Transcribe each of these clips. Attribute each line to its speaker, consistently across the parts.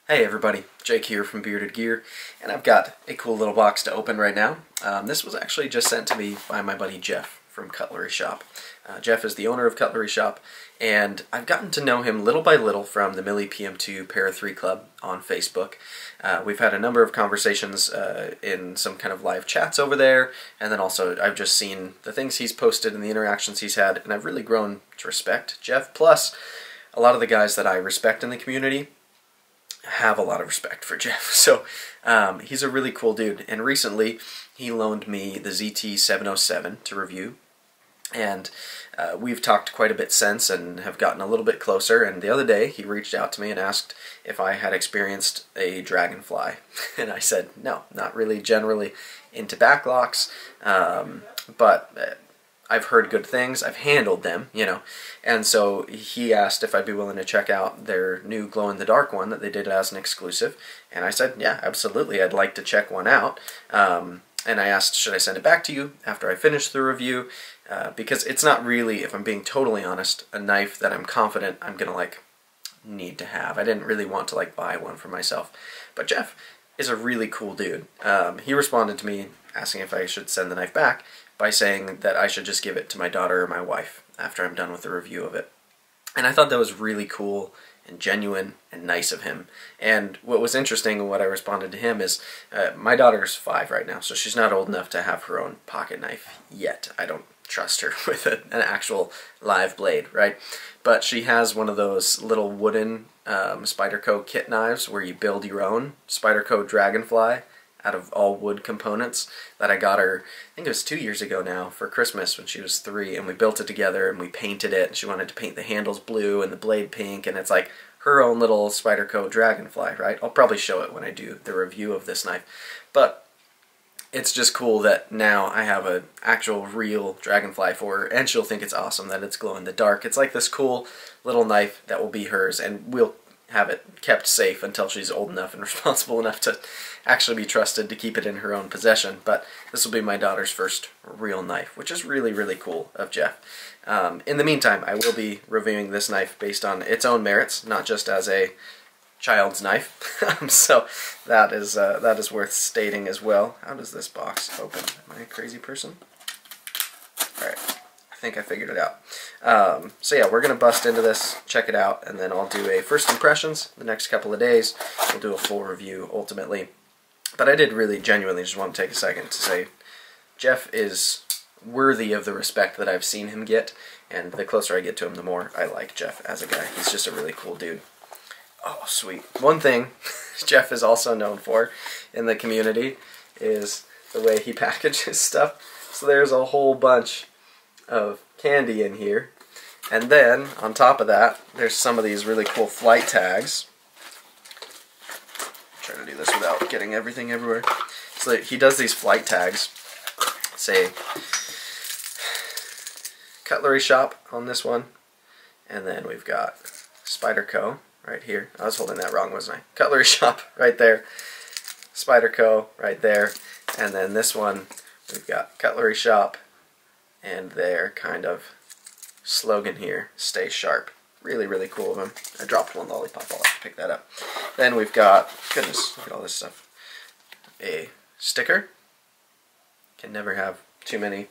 Speaker 1: Hey everybody, Jake here from Bearded Gear, and I've got a cool little box to open right now. This was actually just sent to me by my buddy Jeff from Cutlery Shoppe. Jeff is the owner of Cutlery Shoppe, and I've gotten to know him little by little from the Millie PM2 Para 3 Club on Facebook. We've had a number of conversations in some kind of live chats over there, and then also I've just seen the things he's posted and the interactions he's had, and I've really grown to respect Jeff. Plus, a lot of the guys that I respect in the community have a lot of respect for Jeff. So he's a really cool dude, and recently he loaned me the ZT707 to review, and we've talked quite a bit since and have gotten a little bit closer. And the other day he reached out to me and asked if I had experienced a Dragonfly, and I said no, not really generally into backlocks, but I've heard good things. I've handled them, you know. And so he asked if I'd be willing to check out their new glow-in-the-dark one that they did as an exclusive. And I said, yeah, absolutely, I'd like to check one out. And I asked, should I send it back to you after I finish the review? Because it's not really, if I'm being totally honest, a knife that I'm confident I'm going to, need to have. I didn't really want to, buy one for myself. But Jeff is a really cool dude. He responded to me asking if I should send the knife back by saying that I should just give it to my daughter or my wife after I'm done with the review of it. And I thought that was really cool and genuine and nice of him. And what was interesting and what I responded to him is, my daughter's 5 right now, so she's not old enough to have her own pocket knife yet. I don't trust her with an actual live blade, right? But she has one of those little wooden Spyderco kit knives where you build your own Spyderco Dragonfly out of all wood components that I got her, I think it was 2 years ago now, for Christmas when she was 3, and we built it together and we painted it, and she wanted to paint the handles blue and the blade pink, and it's like her own little Spyderco Dragonfly, right? I'll probably show it when I do the review of this knife. But it's just cool that now I have an actual real Dragonfly for her, and she'll think it's awesome that it's glow in the dark. It's like this cool little knife that will be hers, and we'll have it kept safe until she's old enough and responsible enough to actually be trusted to keep it in her own possession. But this will be my daughter's first real knife, which is really, really cool of Jeff. In the meantime, I will be reviewing this knife based on its own merits, not just as a child's knife. So that is worth stating as well. How does this box open? Am I a crazy person? Alright, I think I figured it out. So yeah, we're going to bust into this, check it out, and then I'll do a first impressions the next couple of days. We'll do a full review ultimately. But I did really genuinely just want to take a second to say Jeff is worthy of the respect that I've seen him get, and the closer I get to him, the more I like Jeff as a guy. He's just a really cool dude. Oh, sweet. One thing Jeff is also known for in the community is the way he packages stuff. So there's a whole bunch of candy in here. And then, on top of that, there's some of these really cool flight tags. I'm trying to do this without getting everything everywhere. So he does these flight tags. Say Cutlery Shoppe on this one. And then we've got Spyderco right here. I was holding that wrong, wasn't I? Cutlery Shoppe right there. Spyderco right there. And then this one, we've got Cutlery Shoppe and their kind of slogan here, stay sharp. Really, really cool of him. I dropped one lollipop, I'll have to pick that up. Then we've got, goodness, look at all this stuff. A sticker. Can never have too many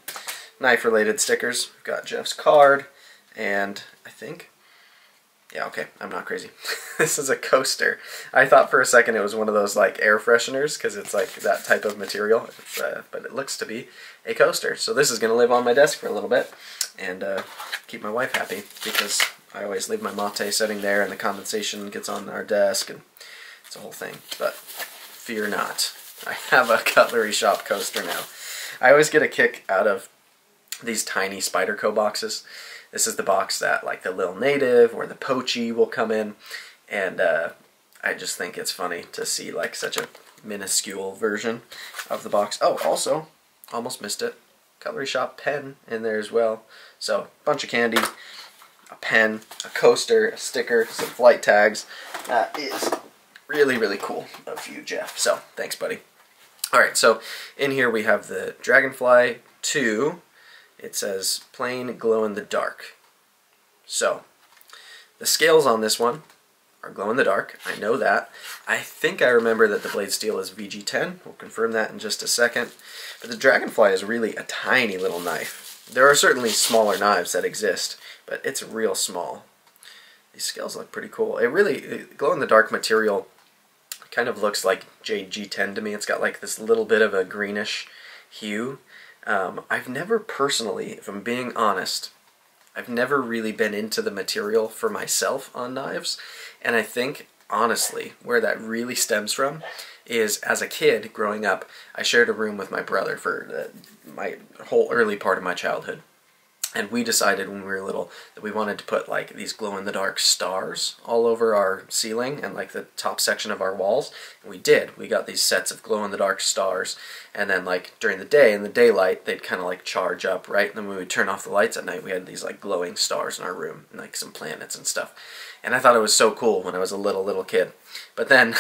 Speaker 1: knife-related stickers. We've got Jeff's card, and I think, yeah, okay, I'm not crazy. This is a coaster. I thought for a second it was one of those air fresheners, because it's that type of material, but it looks to be a coaster. So this is going to live on my desk for a little bit and keep my wife happy, because I always leave my mate sitting there and the condensation gets on our desk, and it's a whole thing. But fear not, I have a Cutlery Shoppe coaster now. I always get a kick out of these tiny Spyderco boxes. This is the box that the Lil Native or the Poachy will come in, and I just think it's funny to see such a minuscule version of the box. Oh, also, almost missed it, Cutlery Shoppe pen in there as well. So, a bunch of candy, a pen, a coaster, a sticker, some flight tags. That is really, really cool of you, Jeff. So, thanks, buddy. Alright, so in here we have the Dragonfly 2. It says plain glow in the dark. So, the scales on this one are glow in the dark. I know that. I think I remember that the blade steel is VG10. We'll confirm that in just a second. But the Dragonfly is really a tiny little knife. There are certainly smaller knives that exist, but it's real small. These scales look pretty cool. Glow in the dark material kind of looks like Jade G10 to me. It's got like this little bit of a greenish hue. I've never personally, if I'm being honest, I've never really been into the material for myself on knives, and I think, honestly, where that really stems from is as a kid growing up, I shared a room with my brother for my whole early part of my childhood. And we decided when we were little that we wanted to put like these glow-in-the-dark stars all over our ceiling and like the top section of our walls. And we did. We got these sets of glow-in-the-dark stars, and then like during the day, in the daylight, they'd kind of like charge up, right? And then when we would turn off the lights at night, we had these like glowing stars in our room and like some planets and stuff. And I thought it was so cool when I was a little kid. But then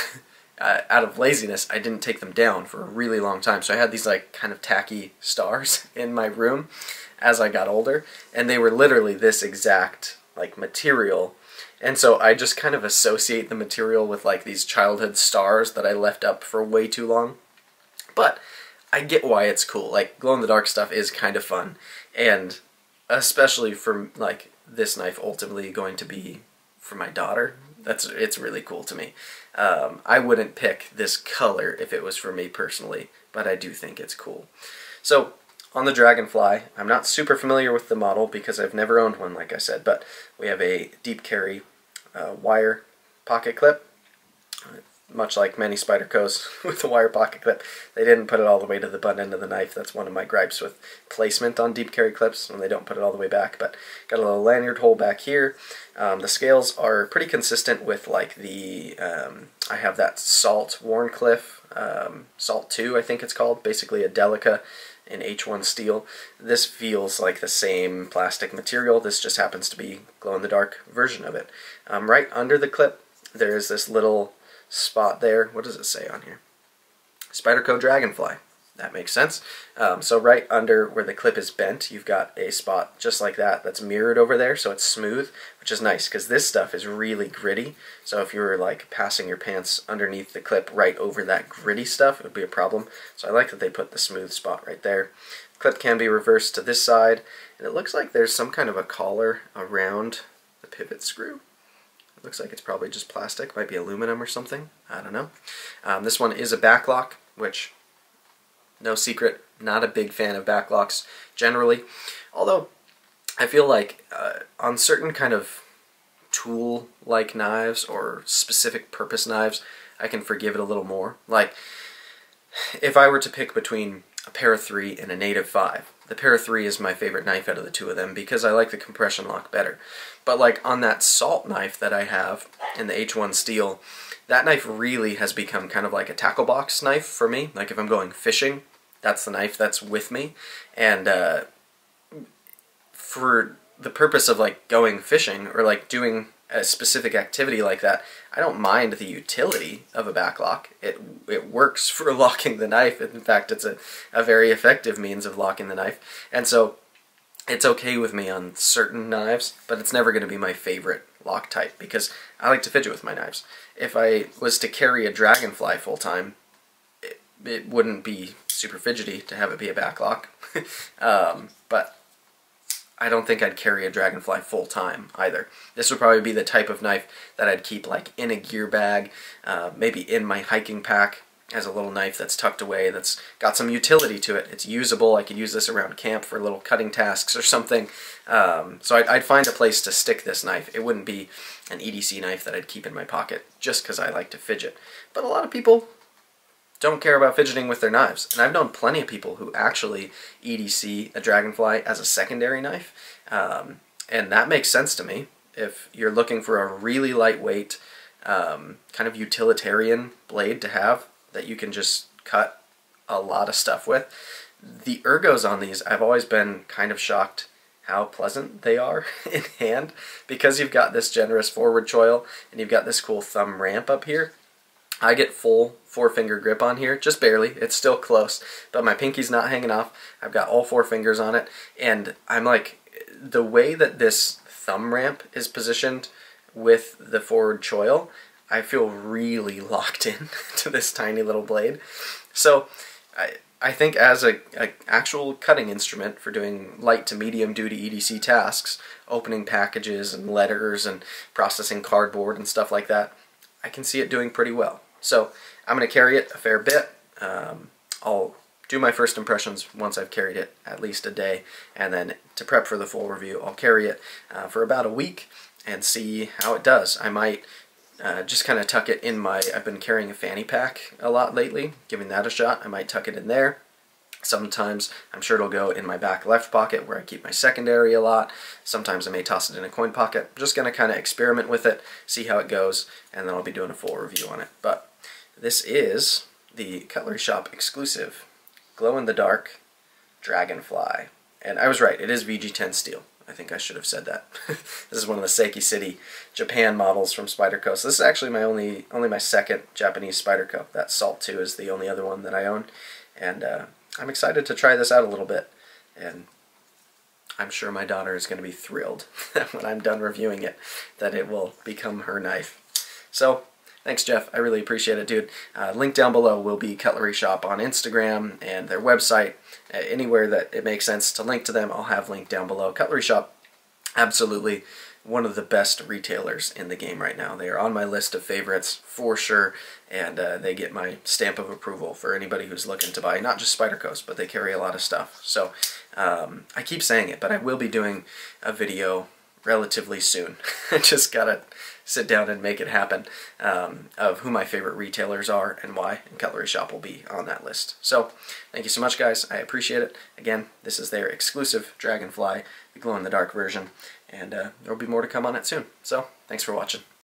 Speaker 1: out of laziness, I didn't take them down for a really long time. So I had these like kind of tacky stars in my room as I got older, and they were literally this exact like material, and so I just kind of associate the material with like these childhood stars that I left up for way too long. But I get why it's cool. Like glow-in-the-dark stuff is kind of fun, and especially for like this knife ultimately going to be for my daughter, it's really cool to me. I wouldn't pick this color if it was for me personally, but I do think it's cool. So on the Dragonfly, I'm not super familiar with the model because I've never owned one, like I said, but we have a deep carry wire pocket clip. Much like many Spydercos with the wire pocket clip, they didn't put it all the way to the butt end of the knife. That's one of my gripes with placement on deep carry clips, when they don't put it all the way back. But got a little lanyard hole back here. The scales are pretty consistent with like the, I have that Salt Warncliffe, Salt 2 I think it's called, basically a Delica in H1 steel. This feels like the same plastic material. This just happens to be glow-in-the-dark version of it. Right under the clip, there's this little spot there. What does it say on here? Spyderco Dragonfly. That makes sense. So right under where the clip is bent, you've got a spot just like that that's mirrored over there, so it's smooth, which is nice because this stuff is really gritty. So if you were like passing your pants underneath the clip right over that gritty stuff, it would be a problem. So I like that they put the smooth spot right there. The clip can be reversed to this side, and it looks like there's some kind of a collar around the pivot screw. It looks like it's probably just plastic, might be aluminum or something, I don't know. This one is a backlock, which, no secret, not a big fan of backlocks generally, although I feel like on certain kind of tool-like knives or specific purpose knives, I can forgive it a little more. Like, if I were to pick between a Para 3 and a Native 5, the Para 3 is my favorite knife out of the two of them because I like the compression lock better. But like on that Salt knife that I have in the H1 steel, that knife really has become kind of like a tackle box knife for me. Like if I'm going fishing, that's the knife that's with me. And for the purpose of like going fishing or like doing a specific activity like that, I don't mind the utility of a backlock. It works for locking the knife. In fact, it's a very effective means of locking the knife. And so it's okay with me on certain knives, but it's never going to be my favorite lock type because I like to fidget with my knives. If I was to carry a Dragonfly full time, it wouldn't be super fidgety to have it be a backlock. But I don't think I'd carry a Dragonfly full time either. This would probably be the type of knife that I'd keep like in a gear bag, maybe in my hiking pack as a little knife that's tucked away, that's got some utility to it. It's usable. I could use this around camp for little cutting tasks or something. So I'd find a place to stick this knife. It wouldn't be an EDC knife that I'd keep in my pocket just because I like to fidget. But a lot of people don't care about fidgeting with their knives. And I've known plenty of people who actually EDC a Dragonfly as a secondary knife. And that makes sense to me. If you're looking for a really lightweight, kind of utilitarian blade to have that you can just cut a lot of stuff with. The ergos on these, I've always been kind of shocked how pleasant they are in hand, because you've got this generous forward choil and you've got this cool thumb ramp up here. I get full 4-finger grip on here, just barely. It's still close, but my pinky's not hanging off. I've got all 4 fingers on it, and I'm like, the way that this thumb ramp is positioned with the forward choil, I feel really locked in to this tiny little blade. So I think as a actual cutting instrument for doing light to medium duty EDC tasks, opening packages and letters and processing cardboard and stuff like that, I can see it doing pretty well. So I'm going to carry it a fair bit. I'll do my first impressions once I've carried it at least a day, and then to prep for the full review, I'll carry it for about a week and see how it does. I might just kind of tuck it in my, I've been carrying a fanny pack a lot lately, giving that a shot. I might tuck it in there. Sometimes I'm sure it'll go in my back left pocket where I keep my secondary a lot. Sometimes I may toss it in a coin pocket. I'm just going to kind of experiment with it, see how it goes, and then I'll be doing a full review on it. But this is the Cutlery Shoppe exclusive glow-in-the-dark Dragonfly. And I was right, it is VG10 steel. I think I should have said that. This is one of the Seiki City Japan models from Spyderco. This is actually my only my second Japanese Spyderco. That Salt 2 is the only other one that I own. And I'm excited to try this out a little bit. And I'm sure my daughter is going to be thrilled when I'm done reviewing it, that it will become her knife. So, thanks, Jeff. I really appreciate it, dude. Link down below will be Cutlery Shoppe on Instagram and their website. Anywhere that it makes sense to link to them, I'll have linked down below. Cutlery Shoppe, absolutely one of the best retailers in the game right now. They are on my list of favorites for sure, and they get my stamp of approval for anybody who's looking to buy not just Spydercos, but they carry a lot of stuff. So I keep saying it, but I will be doing a video relatively soon. I just gotta sit down and make it happen, of who my favorite retailers are and why, and Cutlery Shoppe will be on that list. So, thank you so much, guys. I appreciate it. Again, this is their exclusive Dragonfly, the glow-in-the-dark version, and there will be more to come on it soon. So, thanks for watching.